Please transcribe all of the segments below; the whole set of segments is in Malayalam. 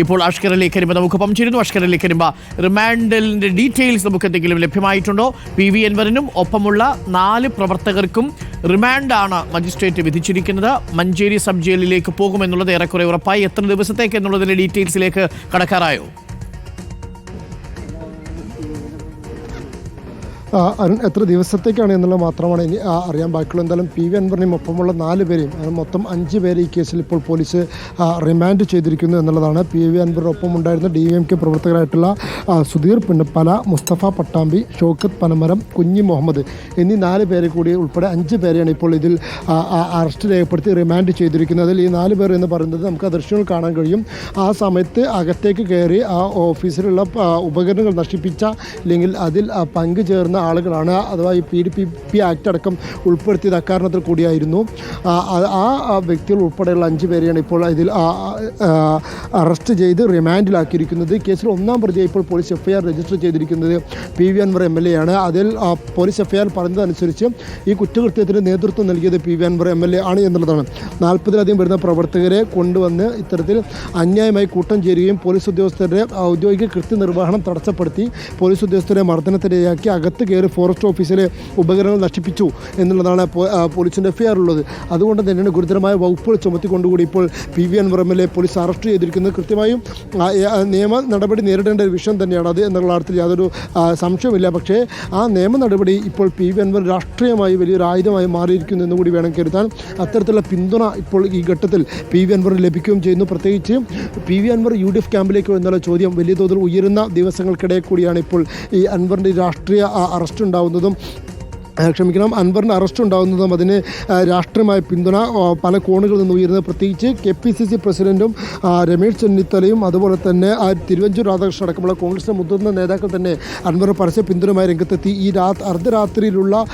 ഇപ്പോൾ അഷ്കർ അലി കരിമ്പ നമുക്കൊപ്പം ചേരുന്നു. അഷ്കർ അലി കരിമ്പ, റിമാൻഡിന്റെ ഡീറ്റെയിൽസ് നമുക്ക് എന്തെങ്കിലും ലഭ്യമായിട്ടുണ്ടോ? PV അൻവറിനും ഒപ്പമുള്ള 4 പ്രവർത്തകർക്കും റിമാൻഡാണ് മജിസ്ട്രേറ്റ് വിധിച്ചിരിക്കുന്നത്. മഞ്ചേരി സബ് ജയിലിലേക്ക് പോകുമെന്നുള്ളത് ഏറെക്കുറെ ഉറപ്പായി. എത്ര ദിവസത്തേക്ക് എന്നുള്ളതിന്റെ ഡീറ്റെയിൽസിലേക്ക് കടക്കാറായോ? എത്ര ദിവസത്തേക്കാണ് എന്നുള്ളത് മാത്രമാണ് ഇനി അറിയാൻ ബാക്കിയുള്ളൂ. എന്തായാലും PV അൻവറിനെയും ഒപ്പമുള്ള 4 പേരെയും മൊത്തം 5 പേരെ ഈ കേസിൽ ഇപ്പോൾ പോലീസ് റിമാൻഡ് ചെയ്തിരിക്കുന്നു എന്നുള്ളതാണ്. PV അൻവറിനൊപ്പം ഉണ്ടായിരുന്ന DMK പ്രവർത്തകരായിട്ടുള്ള സുധീർ പിന്നപ്പല, മുസ്തഫ പട്ടാമ്പി, ഷൗക്കത്ത് പനമരം, കുഞ്ഞി മുഹമ്മദ് എന്നീ 4 പേരെ കൂടി ഉൾപ്പെടെ 5 പേരെയാണ് ഇപ്പോൾ ഇതിൽ അറസ്റ്റ് രേഖപ്പെടുത്തി റിമാൻഡ് ചെയ്തിരിക്കുന്നത്. അതിൽ ഈ 4 പേർ എന്ന് പറയുന്നത് നമുക്ക് ആ ദൃശ്യങ്ങൾ കാണാൻ കഴിയും. ആ സമയത്ത് അകത്തേക്ക് കയറി ആ ഓഫീസിലുള്ള ഉപകരണങ്ങൾ നശിപ്പിച്ച അല്ലെങ്കിൽ അതിൽ പങ്കു ചേർന്ന ആളുകളാണ്. അഥവാ ഈ PDPP ആക്ട് അടക്കം ഉൾപ്പെടുത്തിയത് അക്കാരണത്തിൽ കൂടിയായിരുന്നു. ആ വ്യക്തികൾ ഉൾപ്പെടെയുള്ള 5 പേരെയാണ് ഇപ്പോൾ ഇതിൽ അറസ്റ്റ് ചെയ്ത് റിമാൻഡിലാക്കിയിരിക്കുന്നത്. കേസിൽ 1-ാം പ്രതിയായി ഇപ്പോൾ പോലീസ് FIR രജിസ്റ്റർ ചെയ്തിരിക്കുന്നത് PV അൻവർ MLA ആണ്. അതിൽ പോലീസ് FIR പറയുന്നതനുസരിച്ച് ഈ കുറ്റകൃത്യത്തിന് നേതൃത്വം നൽകിയത് PV അൻവർ MLA ആണ് എന്നുള്ളതാണ്. 40-ലധികം വരുന്ന പ്രവർത്തകരെ കൊണ്ടുവന്ന് ഇത്തരത്തിൽ അന്യായമായി കൂട്ടം ചേരുകയും പോലീസ് ഉദ്യോഗസ്ഥരുടെ ഔദ്യോഗിക കൃത്യനിർവഹണം തടസ്സപ്പെടുത്തി പോലീസ് ഉദ്യോഗസ്ഥരെ മർദ്ദനത്തിനിരയാക്കി അകത്ത് കയറി ഫോറസ്റ്റ് ഓഫീസിലെ ഉപകരണങ്ങൾ നശിപ്പിച്ചു എന്നുള്ളതാണ് പോലീസിൻ്റെ FIR ഉള്ളത്. അതുകൊണ്ട് തന്നെയാണ് ഗുരുതരമായ വകുപ്പുകൾ ചുമത്തിക്കൊണ്ടുകൂടി ഇപ്പോൾ PV Anwar MLA police arrest ചെയ്തിരിക്കുന്നത്. കൃത്യമായും നിയമ നടപടി നേരിടേണ്ട ഒരു വിഷയം തന്നെയാണ് അത് എന്നുള്ള കാര്യത്തിൽ യാതൊരു സംശയമില്ല. പക്ഷേ ആ നിയമ നടപടി ഇപ്പോൾ PV അൻവർ രാഷ്ട്രീയമായി വലിയൊരു ആയുധമായി മാറിയിരിക്കുന്നു എന്നുകൂടി വേണം കരുതാൻ. അത്തരത്തിലുള്ള പിന്തുണ ഇപ്പോൾ ഈ ഘട്ടത്തിൽ PV അൻവറിന് ലഭിക്കുകയും ചെയ്യുന്നു. പ്രത്യേകിച്ച് PV അൻവർ UDF ക്യാമ്പിലേക്ക് എന്നുള്ള ചോദ്യം വലിയ തോതിൽ ഉയരുന്ന ദിവസങ്ങൾക്കിടെ കൂടിയാണ് ഇപ്പോൾ ഈ അൻവറിൻ്റെ രാഷ്ട്രീയ അറസ്റ്റ് ഉണ്ടാവുന്നതും അൻവറിൻ്റെ അറസ്റ്റ് ഉണ്ടാകുന്നതും അതിന് രാഷ്ട്രീയമായ പിന്തുണ പല കോണുകളിൽ നിന്ന് ഉയരുന്നത്. പ്രത്യേകിച്ച് KPCC പ്രസിഡൻറ്റും രമേശ് ചെന്നിത്തലയും അതുപോലെ തന്നെ തിരുവഞ്ചൂർ രാധാകൃഷ്ണൻ അടക്കമുള്ള കോൺഗ്രസിൻ്റെ മുതിർന്ന നേതാക്കൾ തന്നെ അൻവർ പരസ്യ പിന്തുണയുമായി രംഗത്തെത്തി. ഈ അർദ്ധരാത്രിയിലുള്ള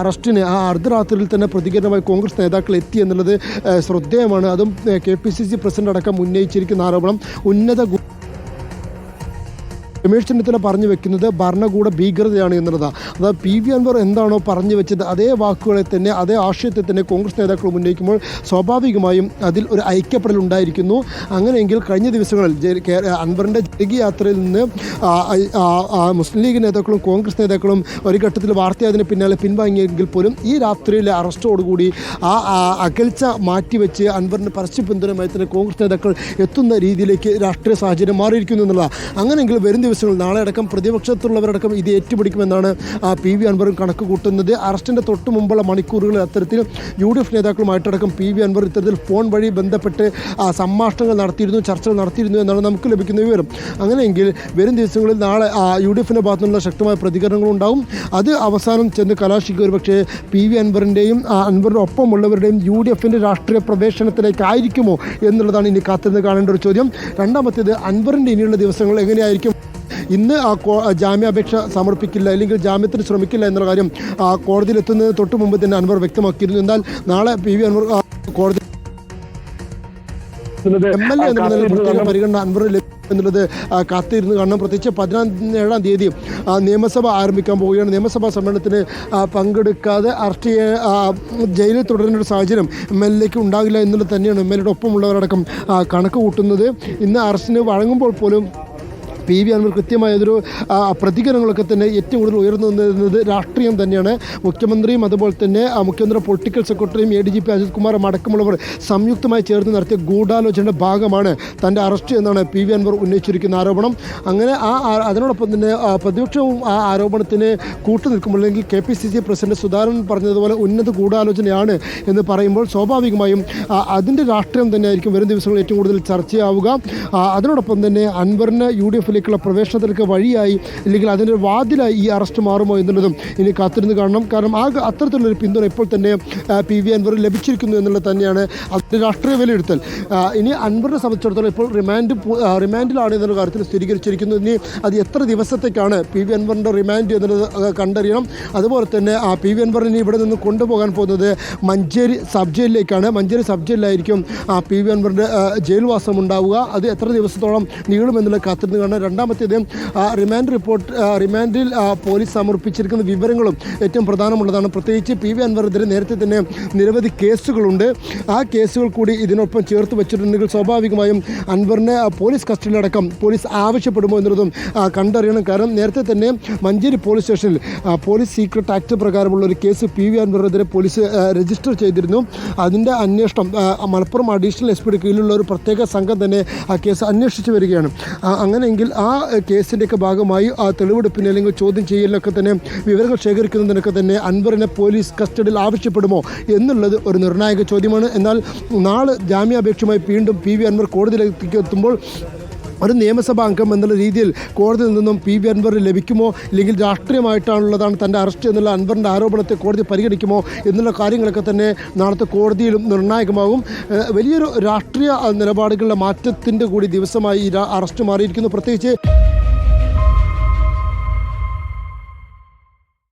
അറസ്റ്റിന് അർദ്ധരാത്രിയിൽ തന്നെ പ്രതികരണമായി കോൺഗ്രസ് നേതാക്കൾ എത്തി എന്നുള്ളത് ശ്രദ്ധേയമാണ്. അതും KPCC പ്രസിഡന്റ് അടക്കം ഉന്നയിച്ചിരിക്കുന്ന ആരോപണം രമേശ് ചെന്നിത്തല പറഞ്ഞു വെക്കുന്നത് ഭരണകൂട ഭീകരതയാണ് എന്നുള്ളതാണ്. അതായത് PV അൻവർ എന്താണോ പറഞ്ഞു വെച്ചത് അതേ വാക്കുകളെ തന്നെ അതേ ആശയത്തെ തന്നെ കോൺഗ്രസ് നേതാക്കൾ ഉന്നയിക്കുമ്പോൾ സ്വാഭാവികമായും അതിൽ ഒരു ഐക്യപ്പെടൽ ഉണ്ടായിരിക്കുന്നു. അങ്ങനെയെങ്കിൽ കഴിഞ്ഞ ദിവസങ്ങളിൽ അൻവറിൻ്റെ ജനകീയ യാത്രയിൽ നിന്ന് മുസ്ലിം ലീഗ് നേതാക്കളും കോൺഗ്രസ് നേതാക്കളും ഒരു ഘട്ടത്തിൽ വാർത്തയതിന് പിന്നാലെ പിൻവാങ്ങിയെങ്കിൽ പോലും ഈ രാത്രിയിലെ അറസ്റ്റോടുകൂടി ആ അകൽച്ച മാറ്റിവെച്ച് അൻവറിൻ്റെ പരസ്യ പിന്തുണയുമായി തന്നെ കോൺഗ്രസ് നേതാക്കൾ എത്തുന്ന രീതിയിലേക്ക് രാഷ്ട്രീയ സാഹചര്യം മാറിയിരിക്കുന്നു എന്നുള്ളതാണ്. അങ്ങനെയെങ്കിൽ വരും ദിവസങ്ങൾ നാളെ അടക്കം പ്രതിപക്ഷത്തുള്ളവരടക്കം ഇത് ഏറ്റുപിടിക്കുമെന്നാണ് PV അൻവറും കണക്ക് കൂട്ടുന്നത്. അറസ്റ്റിൻ്റെ തൊട്ട് മുമ്പുള്ള മണിക്കൂറുകളിൽ അത്തരത്തിൽ UDF നേതാക്കളുമായിട്ടടക്കം PV അൻവർ ഇത്തരത്തിൽ ഫോൺ വഴി ബന്ധപ്പെട്ട് സംഭാഷണങ്ങൾ നടത്തിയിരുന്നു, ചർച്ചകൾ നടത്തിയിരുന്നു എന്നാണ് നമുക്ക് ലഭിക്കുന്ന വിവരം. അങ്ങനെയെങ്കിൽ വരും ദിവസങ്ങളിൽ നാളെ UDFിൻ്റെ ഭാഗത്തു നിന്നുള്ള ശക്തമായ പ്രതികരണങ്ങളുണ്ടാവും. അത് അവസാനം ചെന്ന് കലാശിക്കുക ഒരു പക്ഷേ PV അൻവറിൻ്റെയും അൻവറിൻ്റെ ഒപ്പമുള്ളവരുടെയും UDFിൻ്റെ രാഷ്ട്രീയ പ്രവേശനത്തിലേക്കായിരിക്കുമോ എന്നുള്ളതാണ് ഇനി കാത്തിരുന്ന് കാണേണ്ട ഒരു ചോദ്യം. രണ്ടാമത്തേത് അൻവറിൻ്റെ ഇനിയുള്ള ദിവസങ്ങൾ എങ്ങനെയായിരിക്കും? ഇന്ന് ജാമ്യാപേക്ഷ സമർപ്പിക്കില്ല അല്ലെങ്കിൽ ജാമ്യത്തിന് ശ്രമിക്കില്ല എന്നുള്ള കാര്യം കോടതിയിൽ എത്തുന്നതിന് തൊട്ട് മുമ്പ് തന്നെ അൻവർ വ്യക്തമാക്കിയിരുന്നു. എന്നാൽ നാളെ PV അൻവർ കോടതി MLA എന്ന നിലയിൽ പ്രത്യേക പരിഗണന അൻവറിന് ലഭിക്കും എന്നുള്ളത് കാത്തിരുന്ന് കാണണം. പ്രത്യേകിച്ച് 17-ാം തീയതി നിയമസഭ ആരംഭിക്കാൻ പോവുകയാണ്. നിയമസഭാ സമ്മേളനത്തിന് പങ്കെടുക്കാതെ അറസ്റ്റ് ജയിലിൽ തുടരുന്ന ഒരു സാഹചര്യം MLAക്ക് ഉണ്ടാകില്ല എന്നുള്ളത് തന്നെയാണ് MLAയുടെ ഒപ്പമുള്ളവരടക്കം കണക്ക് കൂട്ടുന്നത്. ഇന്ന് അറസ്റ്റിന് വഴങ്ങുമ്പോൾ പോലും PV അൻവർ കൃത്യമായൊരു പ്രതികരണങ്ങളൊക്കെ തന്നെ ഏറ്റവും കൂടുതൽ ഉയർന്നു നിന്നത് രാഷ്ട്രീയം തന്നെയാണ്. മുഖ്യമന്ത്രിയും അതുപോലെ തന്നെ മുഖ്യമന്ത്രി പൊളിറ്റിക്കൽ സെക്രട്ടറിയും ADGP അജിത് കുമാറും അടക്കമുള്ളവർ സംയുക്തമായി ചേർന്ന് നടത്തിയ ഗൂഢാലോചനയുടെ ഭാഗമാണ് തൻ്റെ അറസ്റ്റ് എന്നാണ് PV അൻവർ ഉന്നയിച്ചിരിക്കുന്ന ആരോപണം. അങ്ങനെ അതിനോടൊപ്പം തന്നെ പ്രതിപക്ഷവും ആ ആരോപണത്തിന് കൂട്ടുനിൽക്കുമ്പോൾ അല്ലെങ്കിൽ KPCC പ്രസിഡന്റ് സുധാകരൻ പറഞ്ഞതുപോലെ ഉന്നത ഗൂഢാലോചനയാണ് എന്ന് പറയുമ്പോൾ സ്വാഭാവികമായും അതിൻ്റെ രാഷ്ട്രീയം തന്നെയായിരിക്കും വരും ദിവസങ്ങളിൽ ഏറ്റവും കൂടുതൽ ചർച്ചയാവുക. അതിനോടൊപ്പം തന്നെ അൻവറിന് UDFിലേക്ക് പ്രവേശനത്തിലേക്ക് വഴിയായി അല്ലെങ്കിൽ അതിൻ്റെ വാതിലായി ഈ അറസ്റ്റ് മാറുമോ എന്നുള്ളതും ഇനി കാത്തിരുന്ന് കാണണം. കാരണം അത്തരത്തിലുള്ളൊരു പിന്തുണ ഇപ്പോൾ തന്നെ PV അൻവർ ലഭിച്ചിരിക്കുന്നു എന്നുള്ളത് തന്നെയാണ് അതിൻ്റെ രാഷ്ട്രീയ വിലയിരുത്തൽ. ഇനി അൻവറിനെ സംബന്ധിച്ചിടത്തോളം ഇപ്പോൾ റിമാൻഡിലാണ് എന്നുള്ള കാര്യത്തിൽ സ്ഥിരീകരിച്ചിരിക്കുന്നു. ഇനി അത് എത്ര ദിവസത്തേക്കാണ് PV അൻവറിൻ്റെ റിമാൻഡ് എന്നുള്ളത് കണ്ടറിയണം. അതുപോലെ തന്നെ PV അൻവറിനെ ഇവിടെ നിന്ന് കൊണ്ടുപോകാൻ പോകുന്നത് മഞ്ചേരി സബ് ജയിലിലേക്കാണ്. മഞ്ചേരി സബ് ജയിലിലായിരിക്കും PV അൻവറിൻ്റെ ജയിൽവാസം ഉണ്ടാവുക. അത് എത്ര ദിവസത്തോളം നീളുമെന്നുള്ള കാത്തിരുന്ന് കാണാൻ രണ്ടാമത്തേത് റിമാൻഡ് റിപ്പോർട്ട് റിമാൻഡിൽ പോലീസ് സമർപ്പിച്ചിരിക്കുന്ന വിവരങ്ങളും ഏറ്റവും പ്രധാനമുള്ളതാണ്. പ്രത്യേകിച്ച് പി വി അൻവറിനെതിരെ നേരത്തെ തന്നെ നിരവധി കേസുകളുണ്ട്. ആ കേസുകൾ കൂടി ഇതിനൊപ്പം ചേർത്ത് വെച്ചിട്ടുണ്ടെങ്കിൽ സ്വാഭാവികമായും അൻവറിനെ പോലീസ് കസ്റ്റഡിയിലടക്കം പോലീസ് ആവശ്യപ്പെടുമോ എന്നുള്ളതും കണ്ടറിയണം. കാരണം നേരത്തെ തന്നെ മഞ്ചേരി പോലീസ് സ്റ്റേഷനിൽ പോലീസ് സീക്രട്ട് ആക്ട് പ്രകാരമുള്ള ഒരു കേസ് പി വി അൻവറിനെതിരെ പോലീസ് രജിസ്റ്റർ ചെയ്തിരുന്നു. അതിൻ്റെ അന്വേഷണം മലപ്പുറം അഡീഷണൽ എസ് പിയുടെ കീഴിലുള്ള ഒരു പ്രത്യേക സംഘം തന്നെ ആ കേസ് അന്വേഷിച്ച് വരികയാണ്. അങ്ങനെയെങ്കിൽ ആ കേസിൻ്റെയൊക്കെ ഭാഗമായി ആ തെളിവെടുപ്പിന് അല്ലെങ്കിൽ ചോദ്യം ചെയ്യലിനൊക്കെ തന്നെ വിവരങ്ങൾ ശേഖരിക്കുന്നതിനൊക്കെ തന്നെ അൻവറിനെ പോലീസ് കസ്റ്റഡിയിൽ ആവശ്യപ്പെടുമോ എന്നുള്ളത് ഒരു നിർണായക ചോദ്യമാണ്. എന്നാൽ നാളെ ജാമ്യാപേക്ഷയുമായി വീണ്ടും പി വി അൻവർ കോടതിയിലേക്ക് എത്തുമ്പോൾ ഒരു നിയമസഭാ അംഗം എന്നുള്ള രീതിയിൽ കോടതിയിൽ നിന്നും പി വി അൻവറിന് ലഭിക്കുമോ, അല്ലെങ്കിൽ രാഷ്ട്രീയമായിട്ടാണുള്ളതാണ് തൻ്റെ അറസ്റ്റ് എന്നുള്ള അൻവറിൻ്റെ ആരോപണത്തെ കോടതി പരിഗണിക്കുമോ എന്നുള്ള കാര്യങ്ങളൊക്കെ തന്നെ നാളത്തെ കോടതിയിലും നിർണായകമാകും. വലിയൊരു രാഷ്ട്രീയ നിലപാടുകളുടെ മാറ്റത്തിൻ്റെ കൂടി ദിവസമായി ഈ അറസ്റ്റ് മാറിയിരിക്കുന്നു. പ്രത്യേകിച്ച്